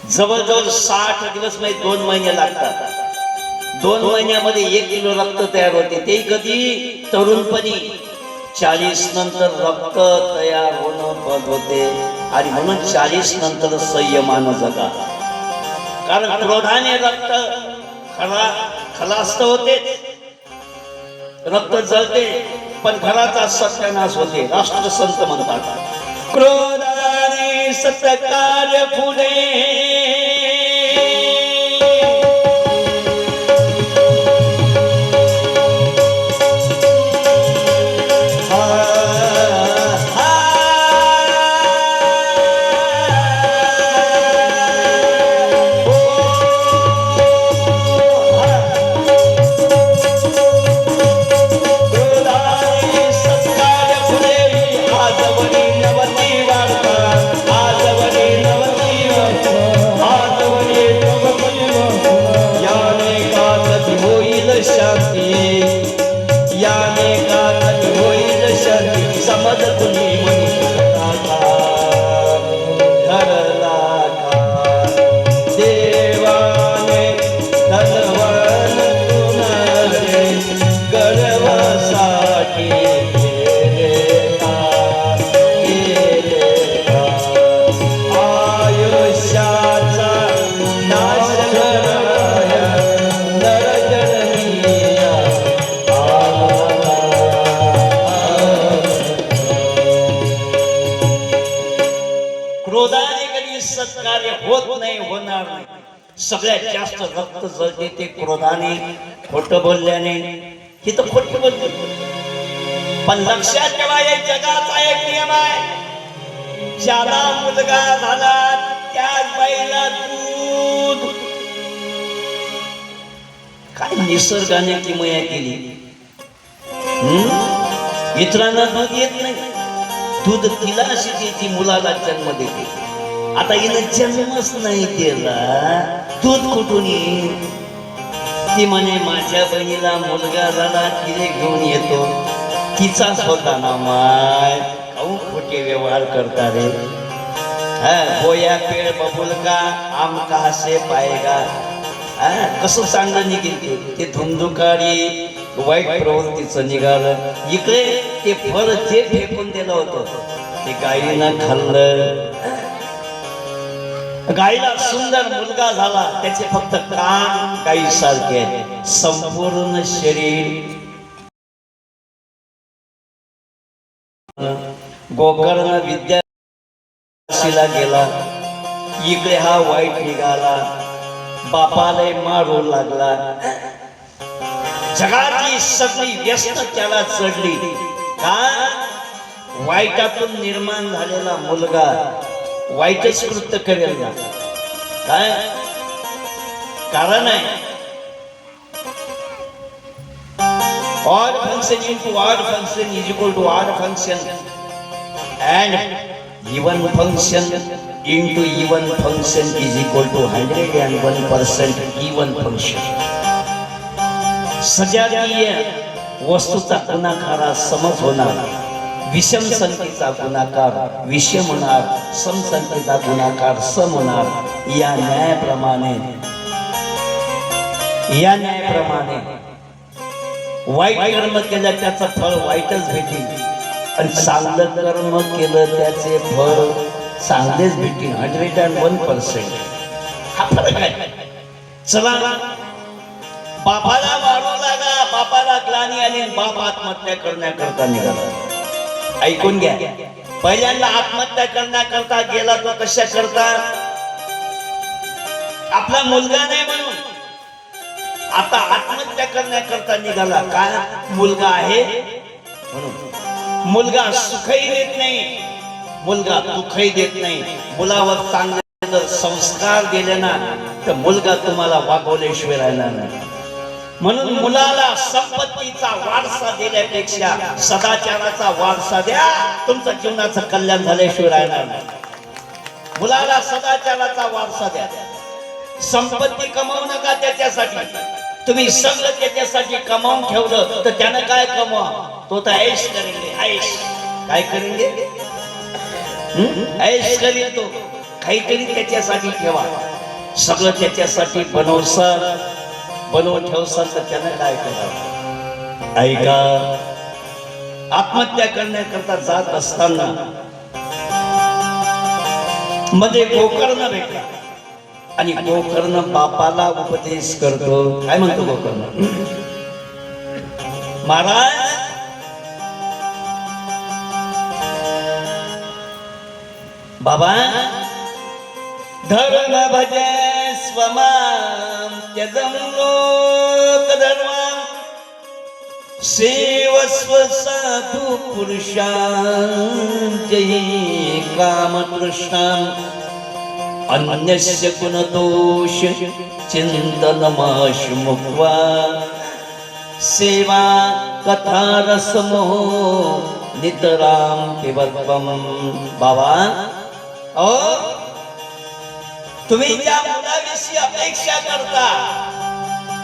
जवळजवळ 60 दिवस म्हणजे 2 महिने लागतात. 2 महिन्यामध्ये 1 किलो रक्त तयार होते. ते कधी तरुणपणी 40 नंतर रक्त तयार होणं बंद होते. आणि म्हणून 40 नंतर संयमानं जगा. कारण क्रोधाने रक्त खलास्त होते, रक्त जळते, पण घराचा सत्यानाश होते. राष्ट्रसंत म्हणतात, क्रोधाने सत्कार्य फुले, क्रोधाने कधी सत्कार्य होत नाही, होणार नाही. सगळ्यात जास्त रक्त जळते ते क्रोधाने, खोटं बोलल्याने. ही तर खोटं बोलते, पण लक्षात ठेवा, या जगाचा एक नियम आहे, ज्याला मुलगा झाला त्याच बाईला दूध. काय निसर्गाने किमया केली. इतरांना दूध येत नाही, दूध तिला अशी देते, मुलाला जन्म देते. आता हिनं जन्मच नाही दिला, दूध कुठून येईल. ती म्हणे माझ्या बहिणीला मुलगा झाला, तिने घेऊन येतो. तिचाच होता ना माय. काहून खोटे व्यवहार करता रे. गोया पेड़ बबुल का आम कहा से पाएगा. कसं चांगलं निघेल ते धुंदुकारी वाईट प्रवृत्तीचं निघालं. इकडे ते फळ जे फेकून दिलं होतं ते गायीनं खाल्लं. गायीला सुंदर मुलगा झाला, त्याचे फक्त कान गायीसारखे, संपूर्ण शरीर गोकर्ण विद्यार्थीला गेला. इकडे हा वाईट निघाला, बापाला मारू लागला. जगातली सगळी व्यस्त त्याला चढली. का? वाईटातून निर्माण झालेला मुलगा वाईटच कृत्य करेल ना. काय कारण आहे? odd function into odd function is equal to odd function, and even function into even function is equal to 101% even function. सजातीय वस्तूचा गुणाकारा समज होणार, विषम संख्येचा गुणाकार विषम होणार, सम संख्येचा गुणाकार सम होणार. या न्यायाप्रमाणे वाईट कर्म केलं त्याचं फळ वाईटच भेटेल, आणि चांगलं कर्म केलं त्याचे फळ चांगलेच भेटेल. 101%. हा फरक आहे. चला, बापाला मारू लागा, बापाला ग्लानी आली, बाप आत्महत्या करण्याकरता निघाला. ऐकून घ्या, पहिल्यांदा आत्महत्या करण्याकरता गेला तो कशा करता? आपला मुलगा नाही म्हणून. आता आत्महत्या करण्याकरता निघाला. काय? मुलगा आहे म्हणून. मुलगा सुखही देत नाही, मुलगा दुःखही देत नाही. मुलावर चांगले जर संस्कार दिले ना तर मुलगा तुम्हाला वागवल्याशिवाय राहणार नाही. म्हणून मुलाला संपत्तीचा वारसा देण्यापेक्षा सदाचाराचा वारसा द्या, तुमचं जीवनाचं कल्याण झाल्याशिवाय राहणार नाही. मुलाला सदाचाराचा वारसा द्या. संपत्ती कमावू नका त्याच्यासाठी, तुम्ही सगळं त्याच्यासाठी कमावून ठेवलं तर त्यानं काय कमवा? तो तर ऐश करेल. ऐश काय करेल? ऐश करेल तो. काहीतरी त्याच्यासाठी ठेवा. सगळं त्याच्यासाठी बनवून ठेवसाल तर त्यानं काय करावं? ऐका, आत्महत्या करण्याकरता जात असताना मध्ये गोकर्ण भेटला आणि गोकर्ण बापाला उपदेश करतो. काय म्हणतो गोकर्ण? महाराज, बाबा, धर्म भजे स्वमां त्यजं लोकधर्मां सेवस्व साधु पुरुषां जयी कामतृष्णां अन्यस्य गुणदोष चिन्तनमाश मुक्त्वा सेवा कथा रसमो नितराम पिबत्वम. बाबा, ओ तुम्ही ज्या मुलाविषयी अपेक्षा करता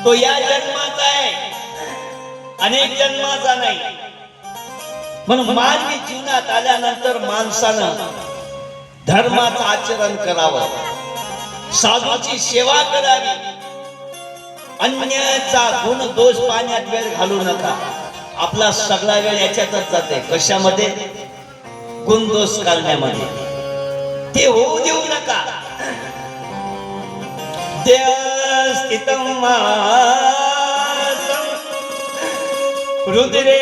तो या जन्माचा आहे, अनेक जन्माचा नाही. म्हणून मानवी जीवनात आल्यानंतर माणसानं धर्माचं आचरण करावं, साधूची सेवा करावी, अन्याचा गुण दोष पाण्यात वेळ घालू नका. आपला सगळा वेळ याच्यातच जाते. कशामध्ये? गुण दोष करण्यामध्ये. ते होऊ देऊ नका. स्थितं रुद्रे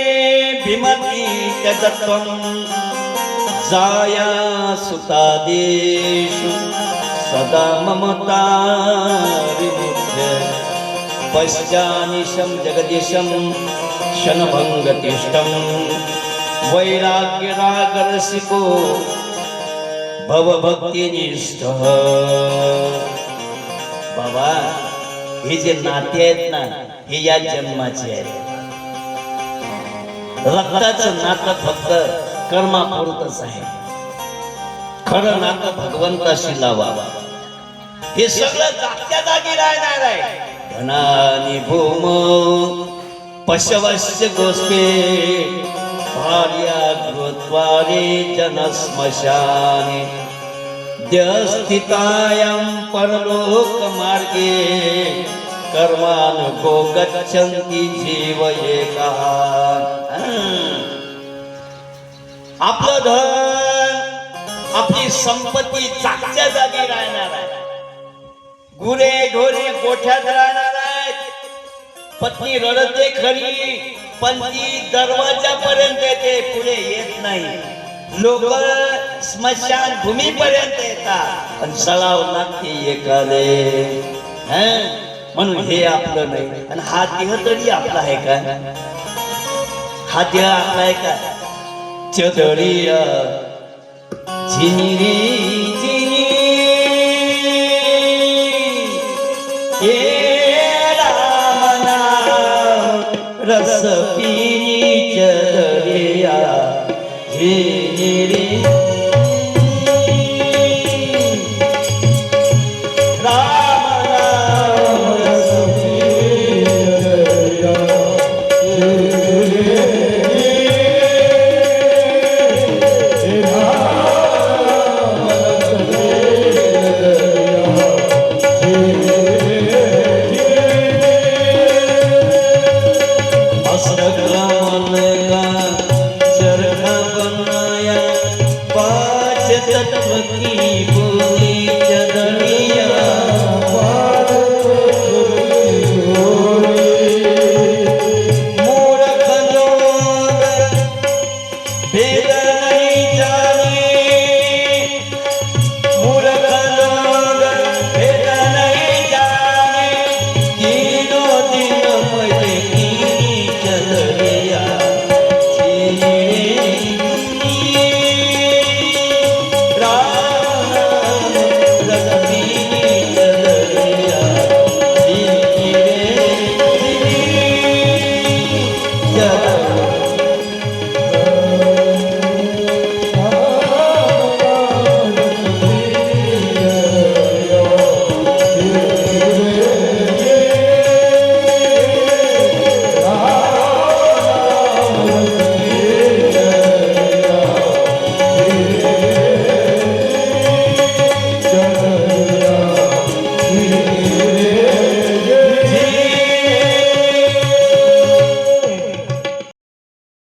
भीमती त्यजत्वं जाया सुतादेषु सदा ममता विमुख्य पश्चानिशं जगदीशं क्षणभंगतिष्ठं वैराग्यरागरसिको भवभक्तिनिष्ठः. बाबा, हे जे नाते आहेत ना, हे या जन्माचे आहेत. रक्ताचं नातं फक्त कर्मापुरतच आहे. खरं नातं भगवंताशी लावा. हे सगळं जागच्या जागी राहणार आहे. धनानि भूम पशवस्य गोष्टे भार्या गृत्वारे जनस्मशाने स्थितायां परलोक मार्गे कर्मानुगो गच्छन्ति जीव एकः. आपलं धन, आपली संपत्ती जागच्या जागी राहणार आहे. गुरे ढोरे गोठ्यात राहणार आहेत. पत्नी रडते खरी, पण ती दरवाजापर्यंत येते, पुढे येत नाही. लोक स्मशान भूमीपर्यंत येतात, पण सळाव लागते एकाले. म्हणून हे आपलं नाही. आणि हा देह तरी आपला आहे का? हा देह आपला आहे का? चदरिया झिरी